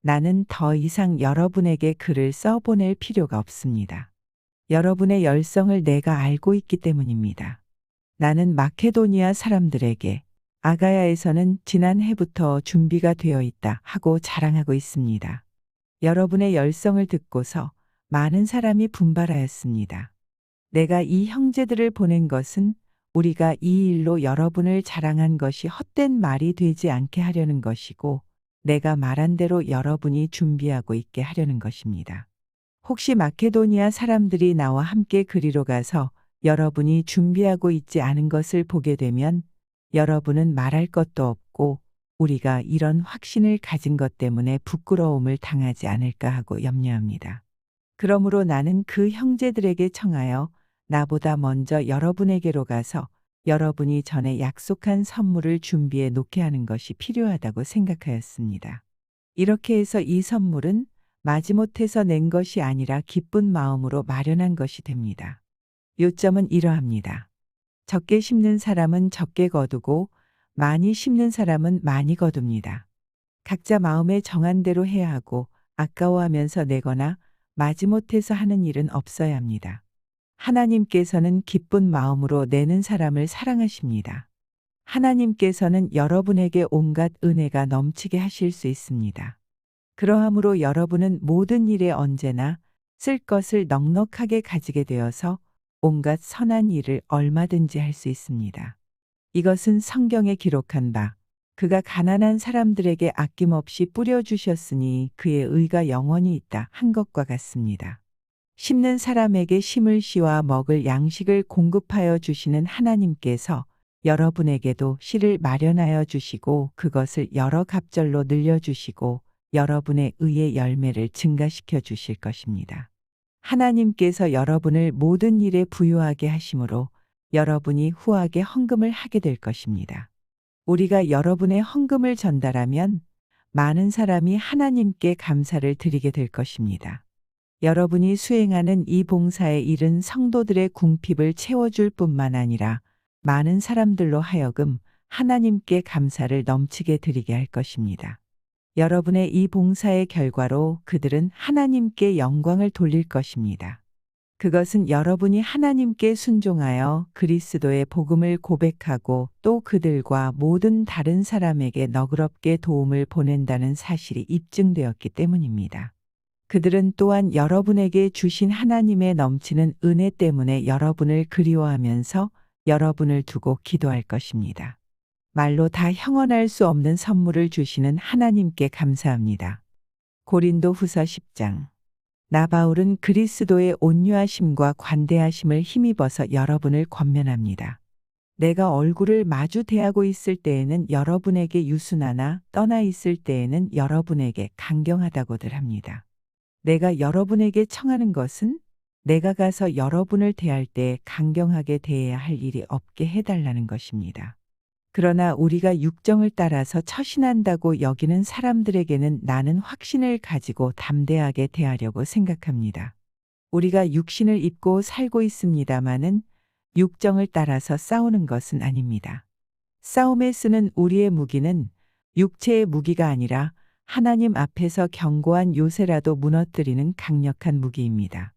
나는 더 이상 여러분에게 글을 써보낼 필요가 없습니다. 여러분의 열성을 내가 알고 있기 때문입니다. 나는 마케도니아 사람들에게 아가야에서는 지난해부터 준비가 되어 있다 하고 자랑하고 있습니다. 여러분의 열성을 듣고서 많은 사람이 분발하였습니다. 내가 이 형제들을 보낸 것은 우리가 이 일로 여러분을 자랑한 것이 헛된 말이 되지 않게 하려는 것이고 내가 말한 대로 여러분이 준비하고 있게 하려는 것입니다. 혹시 마케도니아 사람들이 나와 함께 그리로 가서 여러분이 준비하고 있지 않은 것을 보게 되면 여러분은 말할 것도 없고 우리가 이런 확신을 가진 것 때문에 부끄러움을 당하지 않을까 하고 염려합니다. 그러므로 나는 그 형제들에게 청하여 나보다 먼저 여러분에게로 가서 여러분이 전에 약속한 선물을 준비해 놓게 하는 것이 필요하다고 생각하였습니다. 이렇게 해서 이 선물은 마지못해서 낸 것이 아니라 기쁜 마음으로 마련한 것이 됩니다. 요점은 이러합니다. 적게 심는 사람은 적게 거두고 많이 심는 사람은 많이 거둡니다. 각자 마음에 정한 대로 해야 하고 아까워하면서 내거나 마지못해서 하는 일은 없어야 합니다. 하나님께서는 기쁜 마음으로 내는 사람을 사랑하십니다. 하나님께서는 여러분에게 온갖 은혜가 넘치게 하실 수 있습니다. 그러함으로 여러분은 모든 일에 언제나 쓸 것을 넉넉하게 가지게 되어서 온갖 선한 일을 얼마든지 할 수 있습니다. 이것은 성경에 기록한 바 그가 가난한 사람들에게 아낌없이 뿌려주셨으니 그의 의가 영원히 있다 한 것과 같습니다. 심는 사람에게 심을 씨와 먹을 양식을 공급하여 주시는 하나님께서 여러분에게도 씨를 마련하여 주시고 그것을 여러 갑절로 늘려주시고 여러분의 의의 열매를 증가시켜 주실 것입니다. 하나님께서 여러분을 모든 일에 부유하게 하심으로 여러분이 후하게 헌금을 하게 될 것입니다. 우리가 여러분의 헌금을 전달하면 많은 사람이 하나님께 감사를 드리게 될 것입니다. 여러분이 수행하는 이 봉사의 일은 성도들의 궁핍을 채워줄 뿐만 아니라 많은 사람들로 하여금 하나님께 감사를 넘치게 드리게 할 것입니다. 여러분의 이 봉사의 결과로 그들은 하나님께 영광을 돌릴 것입니다. 그것은 여러분이 하나님께 순종하여 그리스도의 복음을 고백하고 또 그들과 모든 다른 사람에게 너그럽게 도움을 보낸다는 사실이 입증되었기 때문입니다. 그들은 또한 여러분에게 주신 하나님의 넘치는 은혜 때문에 여러분을 그리워하면서 여러분을 두고 기도할 것입니다. 말로 다 형언할 수 없는 선물을 주시는 하나님께 감사합니다. 고린도 후서 10장. 나 바울은 그리스도의 온유하심과 관대하심을 힘입어서 여러분을 권면합니다. 내가 얼굴을 마주 대하고 있을 때에는 여러분에게 유순하나 떠나 있을 때에는 여러분에게 강경하다고들 합니다. 내가 여러분에게 청하는 것은 내가 가서 여러분을 대할 때 강경하게 대해야 할 일이 없게 해달라는 것입니다. 그러나 우리가 육정을 따라서 처신한다고 여기는 사람들에게는 나는 확신을 가지고 담대하게 대하려고 생각합니다. 우리가 육신을 입고 살고 있습니다마는 육정을 따라서 싸우는 것은 아닙니다. 싸움에 쓰는 우리의 무기는 육체의 무기가 아니라 하나님 앞에서 견고한 요새라도 무너뜨리는 강력한 무기입니다.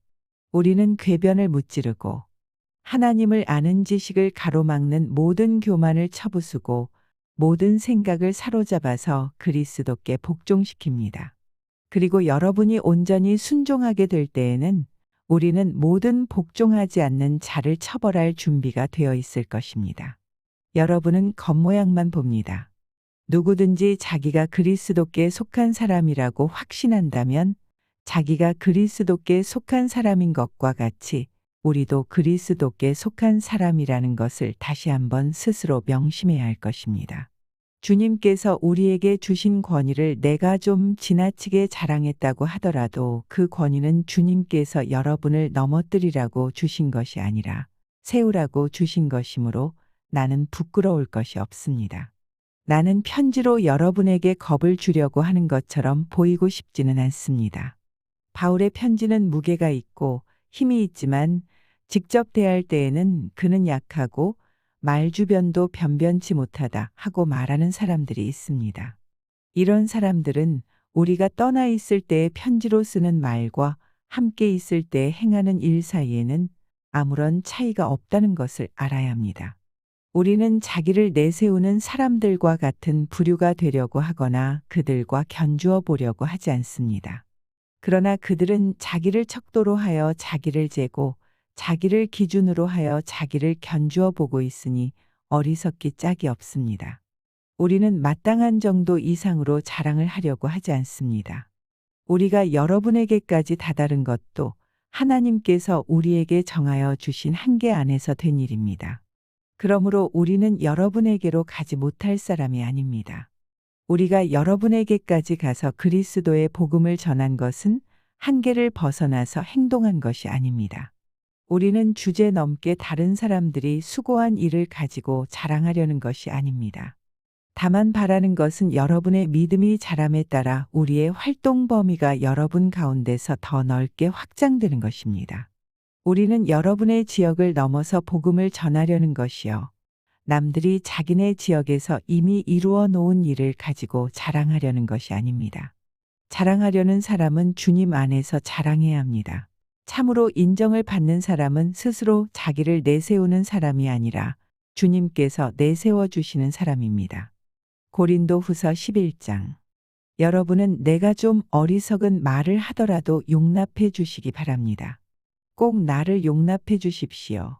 우리는 궤변을 무찌르고 하나님을 아는 지식을 가로막는 모든 교만을 쳐부수고 모든 생각을 사로잡아서 그리스도께 복종시킵니다. 그리고 여러분이 온전히 순종하게 될 때에는 우리는 모든 복종하지 않는 자를 처벌할 준비가 되어 있을 것입니다. 여러분은 겉모양만 봅니다. 누구든지 자기가 그리스도께 속한 사람이라고 확신한다면 자기가 그리스도께 속한 사람인 것과 같이 우리도 그리스도께 속한 사람이라는 것을 다시 한번 스스로 명심해야 할 것입니다. 주님께서 우리에게 주신 권위를 내가 좀 지나치게 자랑했다고 하더라도 그 권위는 주님께서 여러분을 넘어뜨리라고 주신 것이 아니라 세우라고 주신 것이므로 나는 부끄러울 것이 없습니다. 나는 편지로 여러분에게 겁을 주려고 하는 것처럼 보이고 싶지는 않습니다. 바울의 편지는 무게가 있고 힘이 있지만 직접 대할 때에는 그는 약하고 말주변도 변변치 못하다 하고 말하는 사람들이 있습니다. 이런 사람들은 우리가 떠나 있을 때의 편지로 쓰는 말과 함께 있을 때 행하는 일 사이에는 아무런 차이가 없다는 것을 알아야 합니다. 우리는 자기를 내세우는 사람들과 같은 부류가 되려고 하거나 그들과 견주어 보려고 하지 않습니다. 그러나 그들은 자기를 척도로 하여 자기를 재고 자기를 기준으로 하여 자기를 견주어 보고 있으니 어리석기 짝이 없습니다. 우리는 마땅한 정도 이상으로 자랑을 하려고 하지 않습니다. 우리가 여러분에게까지 다다른 것도 하나님께서 우리에게 정하여 주신 한계 안에서 된 일입니다. 그러므로 우리는 여러분에게로 가지 못할 사람이 아닙니다. 우리가 여러분에게까지 가서 그리스도의 복음을 전한 것은 한계를 벗어나서 행동한 것이 아닙니다. 우리는 주제넘게 다른 사람들이 수고한 일을 가지고 자랑하려는 것이 아닙니다. 다만 바라는 것은 여러분의 믿음이 자람에 따라 우리의 활동 범위가 여러분 가운데서 더 넓게 확장되는 것입니다. 우리는 여러분의 지역을 넘어서 복음을 전하려는 것이요. 남들이 자기네 지역에서 이미 이루어 놓은 일을 가지고 자랑하려는 것이 아닙니다. 자랑하려는 사람은 주님 안에서 자랑해야 합니다. 참으로 인정을 받는 사람은 스스로 자기를 내세우는 사람이 아니라 주님께서 내세워 주시는 사람입니다. 고린도후서 11장. 여러분은 내가 좀 어리석은 말을 하더라도 용납해 주시기 바랍니다. 꼭 나를 용납해 주십시오.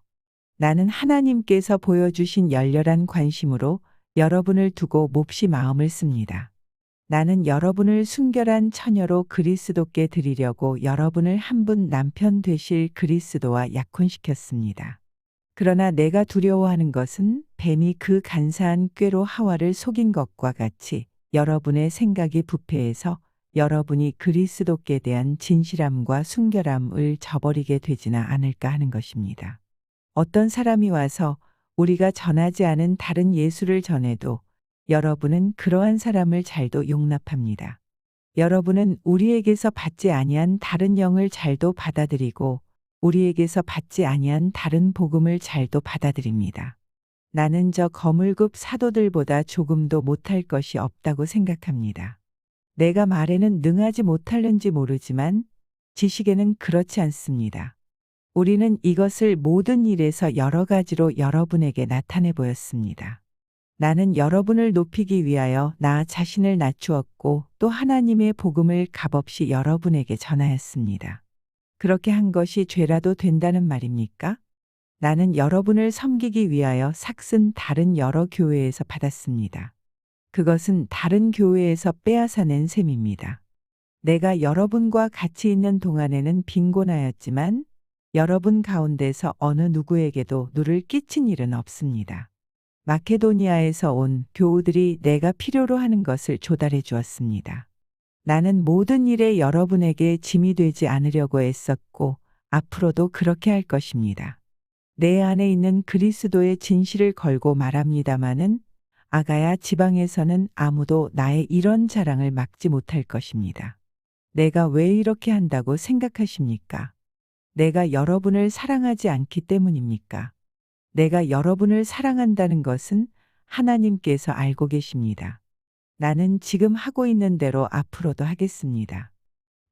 나는 하나님께서 보여주신 열렬한 관심으로 여러분을 두고 몹시 마음을 씁니다. 나는 여러분을 순결한 처녀로 그리스도께 드리려고 여러분을 한 분 남편 되실 그리스도와 약혼시켰습니다. 그러나 내가 두려워하는 것은 뱀이 그 간사한 꾀로 하와를 속인 것과 같이 여러분의 생각이 부패해서 여러분이 그리스도께 대한 진실함과 순결함을 저버리게 되지나 않을까 하는 것입니다. 어떤 사람이 와서 우리가 전하지 않은 다른 예수를 전해도 여러분은 그러한 사람을 잘도 용납합니다. 여러분은 우리에게서 받지 아니한 다른 영을 잘도 받아들이고 우리에게서 받지 아니한 다른 복음을 잘도 받아들입니다. 나는 저 거물급 사도들보다 조금도 못할 것이 없다고 생각합니다. 내가 말에는 능하지 못할는지 모르지만 지식에는 그렇지 않습니다. 우리는 이것을 모든 일에서 여러 가지로 여러분에게 나타내 보였습니다. 나는 여러분을 높이기 위하여 나 자신을 낮추었고 또 하나님의 복음을 값없이 여러분에게 전하였습니다. 그렇게 한 것이 죄라도 된다는 말입니까? 나는 여러분을 섬기기 위하여 삭슨 다른 여러 교회에서 받았습니다. 그것은 다른 교회에서 빼앗아낸 셈입니다. 내가 여러분과 같이 있는 동안에는 빈곤하였지만 여러분 가운데서 어느 누구에게도 누를 끼친 일은 없습니다. 마케도니아에서 온 교우들이 내가 필요로 하는 것을 조달해 주었습니다. 나는 모든 일에 여러분에게 짐이 되지 않으려고 애썼고 앞으로도 그렇게 할 것입니다. 내 안에 있는 그리스도의 진실을 걸고 말합니다마는 아가야 지방에서는 아무도 나의 이런 자랑을 막지 못할 것입니다. 내가 왜 이렇게 한다고 생각하십니까? 내가 여러분을 사랑하지 않기 때문입니까? 내가 여러분을 사랑한다는 것은 하나님께서 알고 계십니다. 나는 지금 하고 있는 대로 앞으로도 하겠습니다.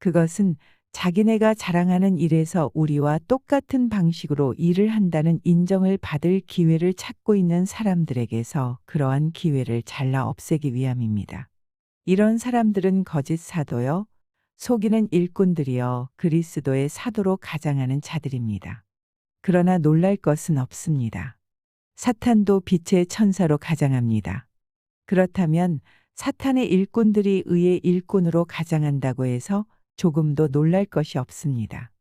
그것은 자기네가 자랑하는 일에서 우리와 똑같은 방식으로 일을 한다는 인정을 받을 기회를 찾고 있는 사람들에게서 그러한 기회를 잘라 없애기 위함입니다. 이런 사람들은 거짓 사도요, 속이는 일꾼들이여 그리스도의 사도로 가장하는 자들입니다. 그러나 놀랄 것은 없습니다. 사탄도 빛의 천사로 가장합니다. 그렇다면 사탄의 일꾼들이 의의 일꾼으로 가장한다고 해서 조금도 놀랄 것이 없습니다.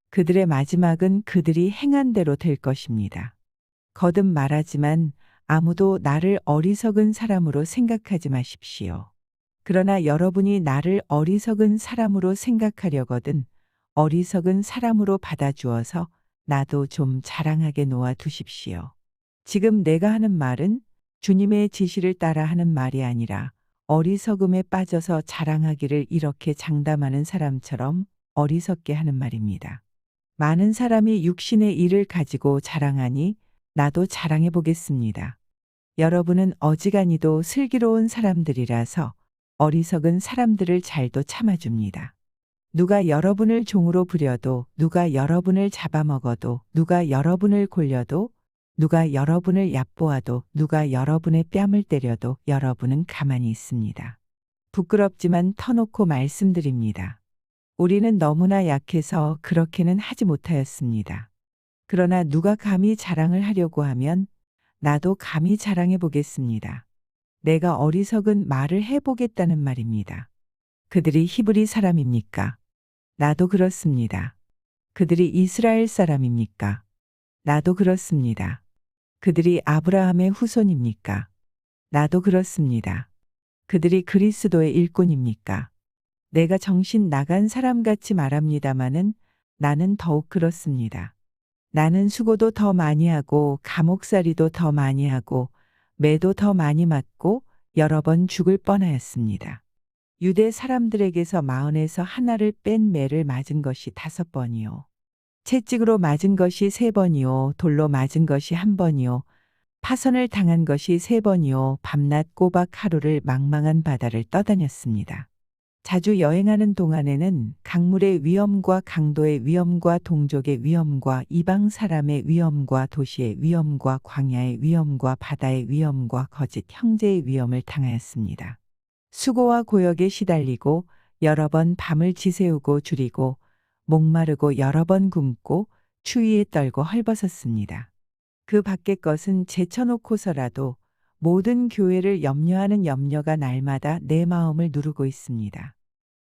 그들의 마지막은 그들이 행한 대로 될 것입니다. 거듭 말하지만 아무도 나를 어리석은 사람으로 생각하지 마십시오. 그러나 여러분이 나를 어리석은 사람으로 생각하려거든 어리석은 사람으로 받아주어서 나도 좀 자랑하게 놓아 두십시오. 지금 내가 하는 말은 주님의 지시를 따라 하는 말이 아니라 어리석음에 빠져서 자랑하기를 이렇게 장담하는 사람처럼 어리석게 하는 말입니다. 많은 사람이 육신의 일을 가지고 자랑하니 나도 자랑해 보겠습니다. 여러분은 어지간히도 슬기로운 사람들이라서 어리석은 사람들을 잘도 참아줍니다. 누가 여러분을 종으로 부려도, 누가 여러분을 잡아먹어도, 누가 여러분을 골려도, 누가 여러분을 얕보아도, 누가 여러분의 뺨을 때려도 여러분은 가만히 있습니다. 부끄럽지만 터놓고 말씀드립니다. 우리는 너무나 약해서 그렇게는 하지 못하였습니다. 그러나 누가 감히 자랑을 하려고 하면 나도 감히 자랑해 보겠습니다. 내가 어리석은 말을 해보겠다는 말입니다. 그들이 히브리 사람입니까? 나도 그렇습니다. 그들이 이스라엘 사람입니까? 나도 그렇습니다. 그들이 아브라함의 후손입니까? 나도 그렇습니다. 그들이 그리스도의 일꾼입니까? 내가 정신 나간 사람같이 말합니다마는 나는 더욱 그렇습니다. 나는 수고도 더 많이 하고 감옥살이도 더 많이 하고 매도 더 많이 맞고 여러 번 죽을 뻔하였습니다. 유대 사람들에게서 마흔에서 하나를 뺀 매를 맞은 것이 5번이요. 채찍으로 맞은 것이 3번이요. 돌로 맞은 것이 1번이요. 파선을 당한 것이 3번이요. 밤낮 꼬박 하루를 망망한 바다를 떠다녔습니다. 자주 여행하는 동안에는 강물의 위험과 강도의 위험과 동족의 위험과 이방 사람의 위험과 도시의 위험과 광야의 위험과 바다의 위험과 거짓 형제의 위험을 당하였습니다. 수고와 고역에 시달리고 여러 번 밤을 지새우고 줄이고 목마르고 여러 번 굶고 추위에 떨고 헐벗었습니다. 그 밖의 것은 제쳐놓고서라도 모든 교회를 염려하는 염려가 날마다 내 마음을 누르고 있습니다.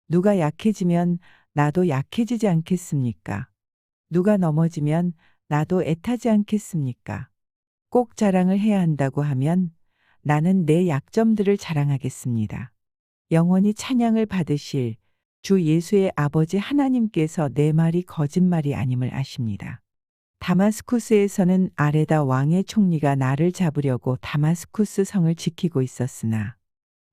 누가 약해지면 나도 약해지지 않겠습니까? 누가 넘어지면 나도 애타지 않겠습니까? 꼭 자랑을 해야 한다고 하면 나는 내 약점들을 자랑하겠습니다. 영원히 찬양을 받으실 주 예수의 아버지 하나님께서 내 말이 거짓말이 아님을 아십니다. 다마스쿠스에서는 아레다 왕의 총리가 나를 잡으려고 다마스쿠스 성을 지키고 있었으나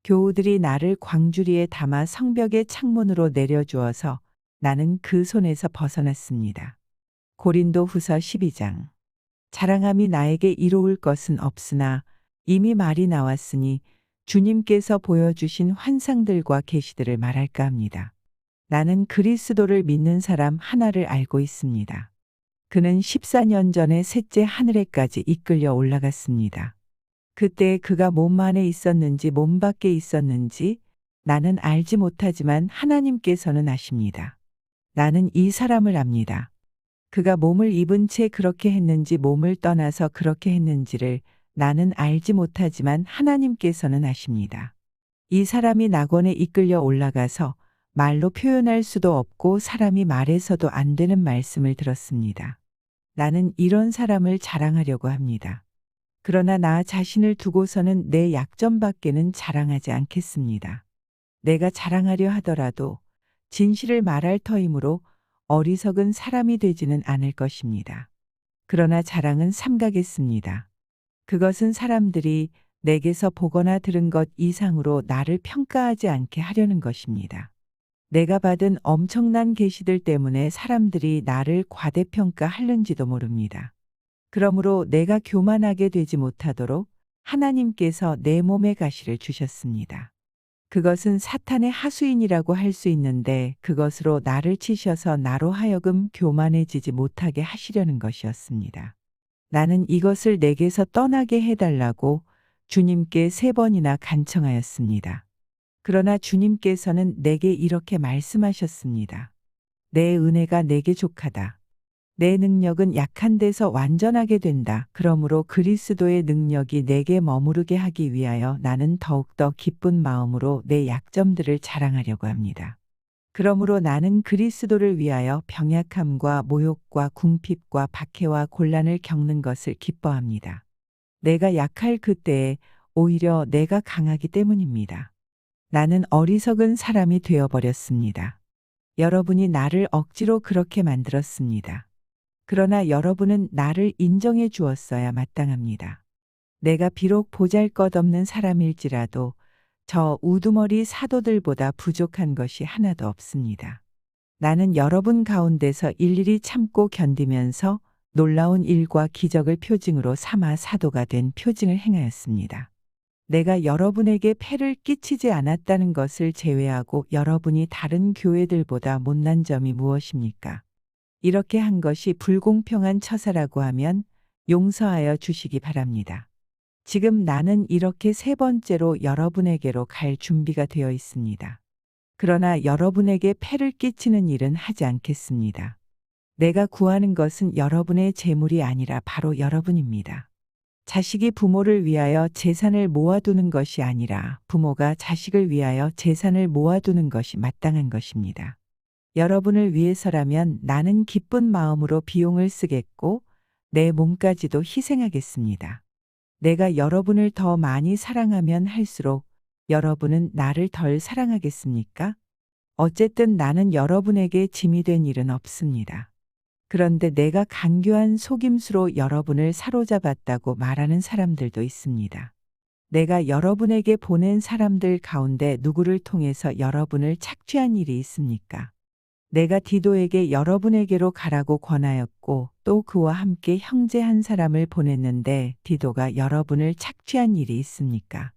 교우들이 나를 광주리에 담아 성벽의 창문으로 내려주어서 나는 그 손에서 벗어났습니다. 고린도 후서 12장. 자랑함이 나에게 이로울 것은 없으나 이미 말이 나왔으니 주님께서 보여주신 환상들과 계시들을 말할까 합니다. 나는 그리스도를 믿는 사람 하나를 알고 있습니다. 그는 14년 전에 셋째 하늘에까지 이끌려 올라갔습니다. 그때 그가 몸 안에 있었는지 몸 밖에 있었는지 나는 알지 못하지만 하나님께서는 아십니다. 나는 이 사람을 압니다. 그가 몸을 입은 채 그렇게 했는지 몸을 떠나서 그렇게 했는지를 나는 알지 못하지만 하나님께서는 아십니다. 이 사람이 낙원에 이끌려 올라가서 말로 표현할 수도 없고 사람이 말해서도 안 되는 말씀을 들었습니다. 나는 이런 사람을 자랑하려고 합니다. 그러나 나 자신을 두고서는 내 약점밖에는 자랑하지 않겠습니다. 내가 자랑하려 하더라도 진실을 말할 터이므로 어리석은 사람이 되지는 않을 것입니다. 그러나 자랑은 삼가겠습니다. 그것은 사람들이 내게서 보거나 들은 것 이상으로 나를 평가하지 않게 하려는 것입니다. 내가 받은 엄청난 계시들 때문에 사람들이 나를 과대평가하는지도 모릅니다. 그러므로 내가 교만하게 되지 못하도록 하나님께서 내 몸에 가시를 주셨습니다. 그것은 사탄의 하수인이라고 할 수 있는데 그것으로 나를 치셔서 나로 하여금 교만해지지 못하게 하시려는 것이었습니다. 나는 이것을 내게서 떠나게 해달라고 주님께 3번이나 간청하였습니다. 그러나 주님께서는 내게 이렇게 말씀하셨습니다. 내 은혜가 내게 족하다. 내 능력은 약한 데서 완전하게 된다. 그러므로 그리스도의 능력이 내게 머무르게 하기 위하여 나는 더욱더 기쁜 마음으로 내 약점들을 자랑하려고 합니다. 그러므로 나는 그리스도를 위하여 병약함과 모욕과 궁핍과 박해와 곤란을 겪는 것을 기뻐합니다. 내가 약할 그때에 오히려 내가 강하기 때문입니다. 나는 어리석은 사람이 되어버렸습니다. 여러분이 나를 억지로 그렇게 만들었습니다. 그러나 여러분은 나를 인정해 주었어야 마땅합니다. 내가 비록 보잘것없는 사람일지라도 저 우두머리 사도들보다 부족한 것이 하나도 없습니다. 나는 여러분 가운데서 일일이 참고 견디면서 놀라운 일과 기적을 표징으로 삼아 사도가 된 표징을 행하였습니다. 내가 여러분에게 폐를 끼치지 않았다는 것을 제외하고 여러분이 다른 교회들보다 못난 점이 무엇입니까? 이렇게 한 것이 불공평한 처사라고 하면 용서하여 주시기 바랍니다. 지금 나는 이렇게 3번째로 여러분에게로 갈 준비가 되어 있습니다. 그러나 여러분에게 폐를 끼치는 일은 하지 않겠습니다. 내가 구하는 것은 여러분의 재물이 아니라 바로 여러분입니다. 자식이 부모를 위하여 재산을 모아두는 것이 아니라 부모가 자식을 위하여 재산을 모아두는 것이 마땅한 것입니다. 여러분을 위해서라면 나는 기쁜 마음으로 비용을 쓰겠고 내 몸까지도 희생하겠습니다. 내가 여러분을 더 많이 사랑하면 할수록 여러분은 나를 덜 사랑하겠습니까? 어쨌든 나는 여러분에게 짐이 된 일은 없습니다. 그런데 내가 간교한 속임수로 여러분을 사로잡았다고 말하는 사람들도 있습니다. 내가 여러분에게 보낸 사람들 가운데 누구를 통해서 여러분을 착취한 일이 있습니까? 내가 디도에게 여러분에게로 가라고 권하였고 또 그와 함께 형제 한 사람을 보냈는데 디도가 여러분을 착취한 일이 있습니까?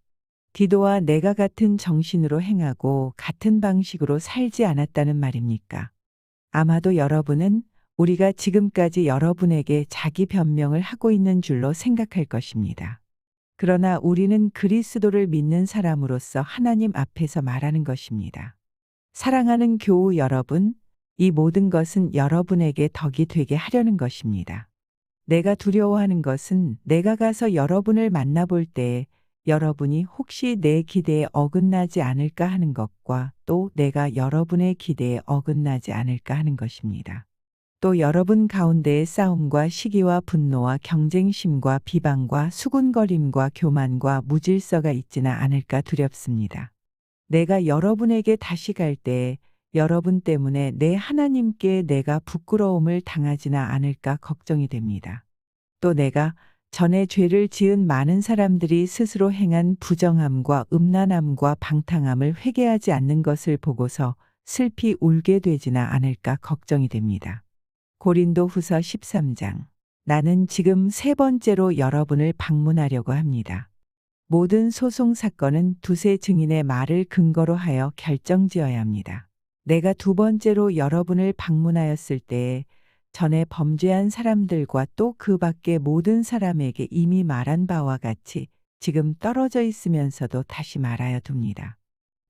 디도와 내가 같은 정신으로 행하고 같은 방식으로 살지 않았다는 말입니까? 아마도 여러분은 우리가 지금까지 여러분에게 자기 변명을 하고 있는 줄로 생각할 것입니다. 그러나 우리는 그리스도를 믿는 사람으로서 하나님 앞에서 말하는 것입니다. 사랑하는 교우 여러분, 이 모든 것은 여러분에게 덕이 되게 하려는 것입니다. 내가 두려워하는 것은 내가 가서 여러분을 만나볼 때에 여러분이 혹시 내 기대에 어긋나지 않을까 하는 것과 또 내가 여러분의 기대에 어긋나지 않을까 하는 것입니다. 또 여러분 가운데의 싸움과 시기와 분노와 경쟁심과 비방과 수군거림과 교만과 무질서가 있지는 않을까 두렵습니다. 내가 여러분에게 다시 갈 때에 여러분 때문에 내 하나님께 내가 부끄러움을 당하지는 않을까 걱정이 됩니다. 또 내가 전에 죄를 지은 많은 사람들이 스스로 행한 부정함과 음란함과 방탕함을 회개하지 않는 것을 보고서 슬피 울게 되지는 않을까 걱정이 됩니다. 고린도후서 13장. 나는 지금 세 번째로 여러분을 방문하려고 합니다. 모든 소송 사건은 두세 증인의 말을 근거로 하여 결정지어야 합니다. 내가 두 번째로 여러분을 방문하였을 때에 전에 범죄한 사람들과 또 그 밖의 모든 사람에게 이미 말한 바와 같이 지금 떨어져 있으면서도 다시 말하여 둡니다.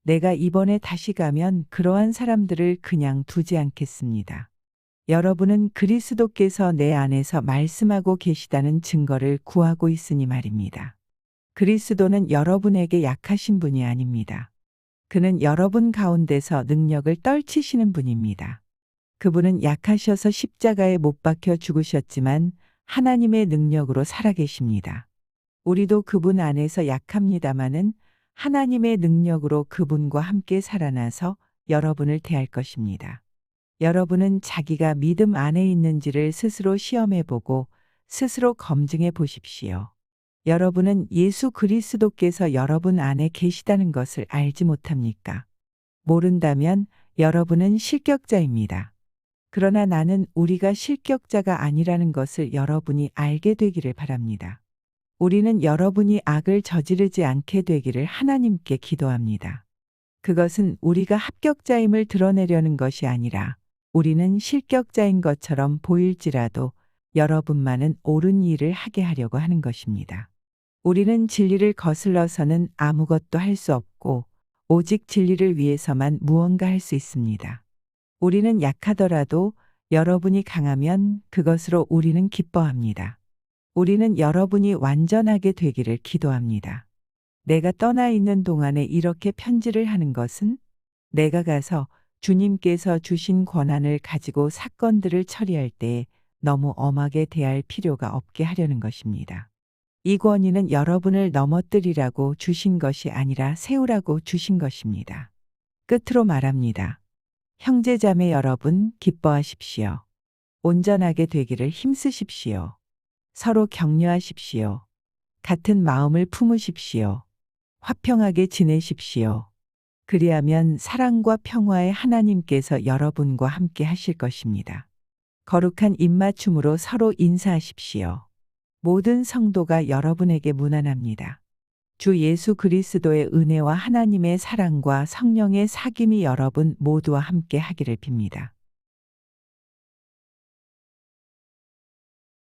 내가 이번에 다시 가면 그러한 사람들을 그냥 두지 않겠습니다. 여러분은 그리스도께서 내 안에서 말씀하고 계시다는 증거를 구하고 있으니 말입니다. 그리스도는 여러분에게 약하신 분이 아닙니다. 그는 여러분 가운데서 능력을 떨치시는 분입니다. 그분은 약하셔서 십자가에 못 박혀 죽으셨지만 하나님의 능력으로 살아계십니다. 우리도 그분 안에서 약합니다마는 하나님의 능력으로 그분과 함께 살아나서 여러분을 대할 것입니다. 여러분은 자기가 믿음 안에 있는지를 스스로 시험해 보고 스스로 검증해 보십시오. 여러분은 예수 그리스도께서 여러분 안에 계시다는 것을 알지 못합니까? 모른다면 여러분은 실격자입니다. 그러나 나는 우리가 실격자가 아니라는 것을 여러분이 알게 되기를 바랍니다. 우리는 여러분이 악을 저지르지 않게 되기를 하나님께 기도합니다. 그것은 우리가 합격자임을 드러내려는 것이 아니라 우리는 실격자인 것처럼 보일지라도 여러분만은 옳은 일을 하게 하려고 하는 것입니다. 우리는 진리를 거슬러서는 아무것도 할 수 없고 오직 진리를 위해서만 무언가 할 수 있습니다. 우리는 약하더라도 여러분이 강하면 그것으로 우리는 기뻐합니다. 우리는 여러분이 완전하게 되기를 기도합니다. 내가 떠나 있는 동안에 이렇게 편지를 하는 것은 내가 가서 주님께서 주신 권한을 가지고 사건들을 처리할 때 너무 엄하게 대할 필요가 없게 하려는 것입니다. 이 권위는 여러분을 넘어뜨리라고 주신 것이 아니라 세우라고 주신 것입니다. 끝으로 말합니다. 형제자매 여러분, 기뻐하십시오. 온전하게 되기를 힘쓰십시오. 서로 격려하십시오. 같은 마음을 품으십시오. 화평하게 지내십시오. 그리하면 사랑과 평화의 하나님께서 여러분과 함께 하실 것입니다. 거룩한 입맞춤으로 서로 인사하십시오. 모든 성도가 여러분에게 문안합니다. 주 예수 그리스도의 은혜와 하나님의 사랑과 성령의 사귐이 여러분 모두와 함께 하기를 빕니다.